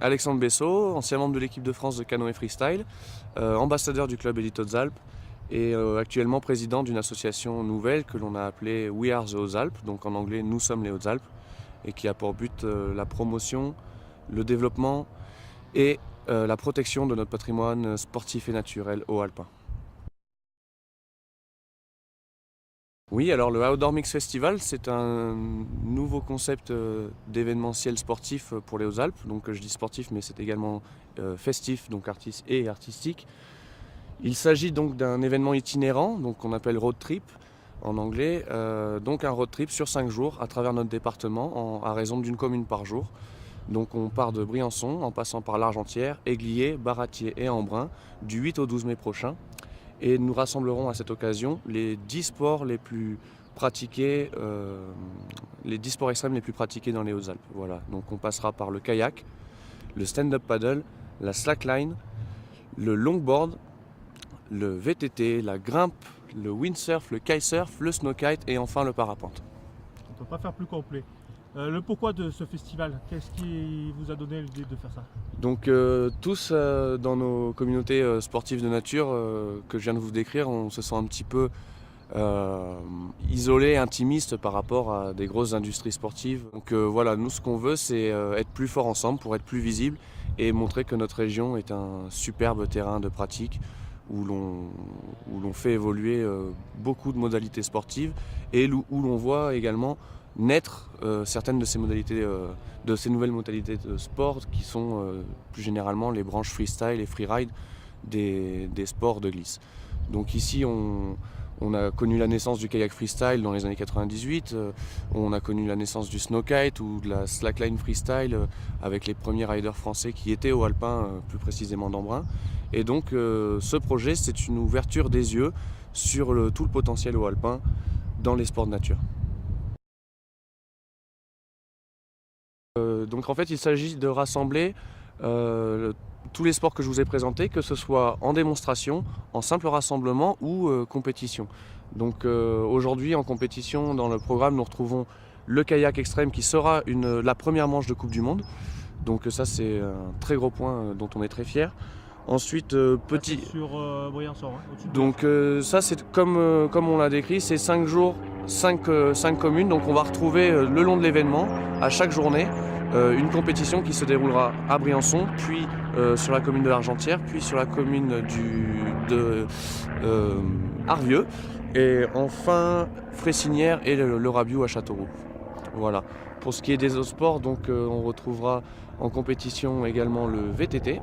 Alexandre Bessot, ancien membre de l'équipe de France de canoë freestyle, ambassadeur du club Elite Hautes-Alpes et actuellement président d'une association nouvelle que l'on a appelée We Are the Hautes-Alpes, donc en anglais Nous sommes les Hautes-Alpes, et qui a pour but la promotion, le développement et la protection de notre patrimoine sportif et naturel haut-alpin. Oui, alors le Outdoor Mix Festival, c'est un nouveau concept d'événementiel sportif pour les Hautes-Alpes. Donc je dis sportif, mais c'est également festif, donc artistique. Il s'agit donc d'un événement itinérant, donc qu'on appelle road trip en anglais. Donc un road trip sur 5 jours à travers notre département, à raison d'une commune par jour. Donc on part de Briançon en passant par l'Argentière, Aiglier, Baratier et Embrun du 8 au 12 mai prochain. Et nous rassemblerons à cette occasion les 10 sports les plus pratiqués, les 10 sports extrêmes les plus pratiqués dans les Hautes-Alpes. Voilà. Donc on passera par le kayak, le stand-up paddle, la slackline, le longboard, le VTT, la grimpe, le windsurf, le kitesurf, le snowkite et enfin le parapente. On ne peut pas faire plus complet. Le pourquoi de ce festival, qu'est-ce qui vous a donné l'idée de faire ça? Donc tous dans nos communautés sportives de nature que je viens de vous décrire, on se sent un petit peu isolé, intimiste par rapport à des grosses industries sportives. Donc voilà, nous ce qu'on veut c'est être plus fort ensemble pour être plus visible et montrer que notre région est un superbe terrain de pratique où l'on fait évoluer beaucoup de modalités sportives et où l'on voit également naître certaines de ces modalités, de ces nouvelles modalités de sport qui sont plus généralement les branches freestyle et freeride des sports de glisse. Donc ici on a connu la naissance du kayak freestyle dans les années 98, on a connu la naissance du snowkite ou de la slackline freestyle avec les premiers riders français qui étaient au alpin, plus précisément d'Embrun. Et donc ce projet c'est une ouverture des yeux sur tout le potentiel au alpin dans les sports de nature. Donc en fait il s'agit de rassembler tous les sports que je vous ai présentés, que ce soit en démonstration, en simple rassemblement ou compétition. Donc aujourd'hui en compétition dans le programme nous retrouvons le kayak extrême qui sera la première manche de Coupe du Monde. Donc ça c'est un très gros point dont on est très fier. Ensuite, petit. Là, sur Briançon. Hein, donc ça c'est comme on l'a décrit, c'est 5 jours, 5 communes. Donc on va retrouver le long de l'événement, à chaque journée, une compétition qui se déroulera à Briançon, puis sur la commune de l'Argentière, puis sur la commune de Arvieux, et enfin Fressinière et le Rabiou à Châteauroux. Voilà. Pour ce qui est des autres sports, donc on retrouvera en compétition également le VTT,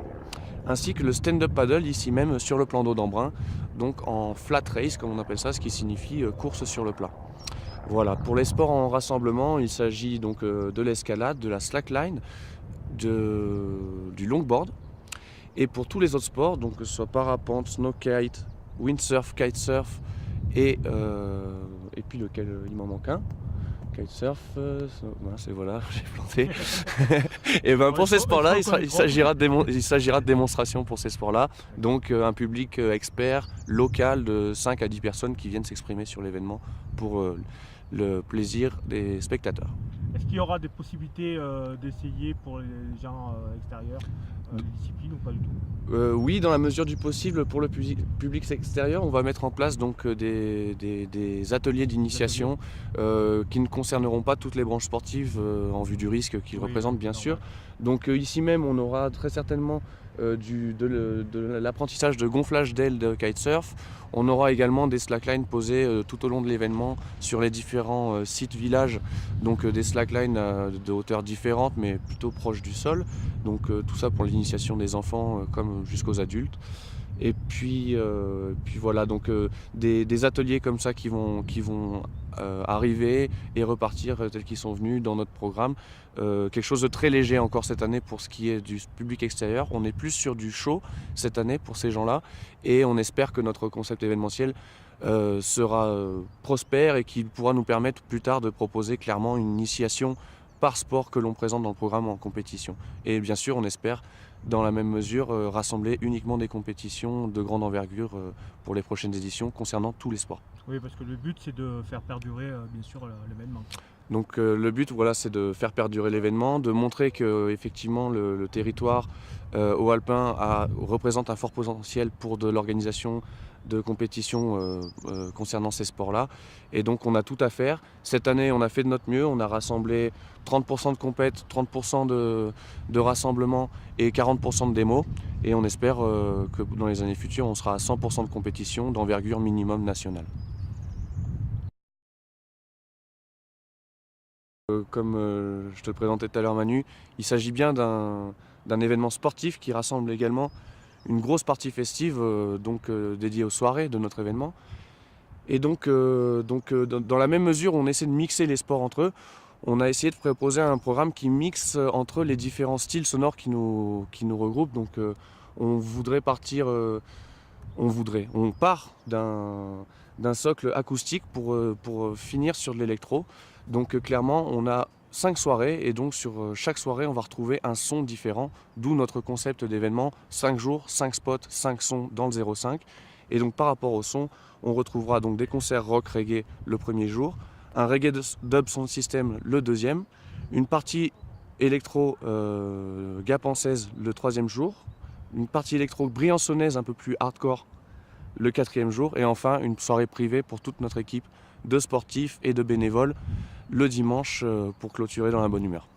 ainsi que le stand-up paddle ici même sur le plan d'eau d'Embrun, donc en flat race comme on appelle ça, ce qui signifie course sur le plat. Voilà, pour les sports en rassemblement, il s'agit donc de l'escalade, de la slackline, du longboard. Et pour tous les autres sports, donc que ce soit parapente, snowkite, windsurf, kitesurf et puis lequel il m'en manque un. Kitesurf, voilà, j'ai planté. Et ben pour ces sports-là, il s'agira de démonstrations pour ces sports-là. Donc un public expert local de 5 à 10 personnes qui viennent s'exprimer sur l'événement pour le plaisir des spectateurs. Est-ce qu'il y aura des possibilités d'essayer pour les gens extérieurs des disciplines ou pas du tout? Oui, dans la mesure du possible, pour le public extérieur, on va mettre en place donc des ateliers d'initiation qui ne concerneront pas toutes les branches sportives en vue du risque qu'ils représentent bien sûr. Donc ici même, on aura très certainement de l'apprentissage de gonflage d'ailes de kitesurf. On aura également des slacklines posées tout au long de l'événement sur les différents sites villages, donc des slacklines de hauteur différentes mais plutôt proches du sol. Donc tout ça pour l'initiation des enfants comme jusqu'aux adultes. Et puis voilà, donc des ateliers comme ça qui vont arriver et repartir tels qu'ils sont venus dans notre programme. Quelque chose de très léger encore cette année pour ce qui est du public extérieur. On est plus sur du show cette année pour ces gens-là et on espère que notre concept événementiel sera prospère et qu'il pourra nous permettre plus tard de proposer clairement une initiation par sport que l'on présente dans le programme en compétition. Et bien sûr, on espère dans la même mesure rassembler uniquement des compétitions de grande envergure pour les prochaines éditions concernant tous les sports. Oui, parce que le but c'est de faire perdurer bien sûr l'événement. Donc le but, voilà, c'est de faire perdurer l'événement, de montrer que effectivement le territoire haut-alpin représente un fort potentiel pour de l'organisation de compétitions concernant ces sports-là. Et donc on a tout à faire. Cette année, on a fait de notre mieux. On a rassemblé 30% de compètes, 30% de rassemblements et 40% de démos. Et on espère que dans les années futures, on sera à 100% de compétition d'envergure minimum nationale. Comme je te le présentais tout à l'heure Manu, il s'agit bien d'un événement sportif qui rassemble également une grosse partie festive dédiée aux soirées de notre événement. Et dans la même mesure, on essaie de mixer les sports entre eux. On a essayé de proposer un programme qui mixe entre les différents styles sonores qui nous regroupent. Donc on part d'un socle acoustique pour finir sur de l'électro. Donc clairement, on a 5 soirées et donc sur chaque soirée, on va retrouver un son différent, d'où notre concept d'événement 5 jours, 5 spots, 5 sons dans le 05. Et donc par rapport au son, on retrouvera donc des concerts rock reggae le premier jour, un reggae dub sound system le deuxième, une partie électro gapençaise le troisième jour, une partie électro briançonnaise un peu plus hardcore le quatrième jour, et enfin une soirée privée pour toute notre équipe de sportifs et de bénévoles le dimanche pour clôturer dans la bonne humeur.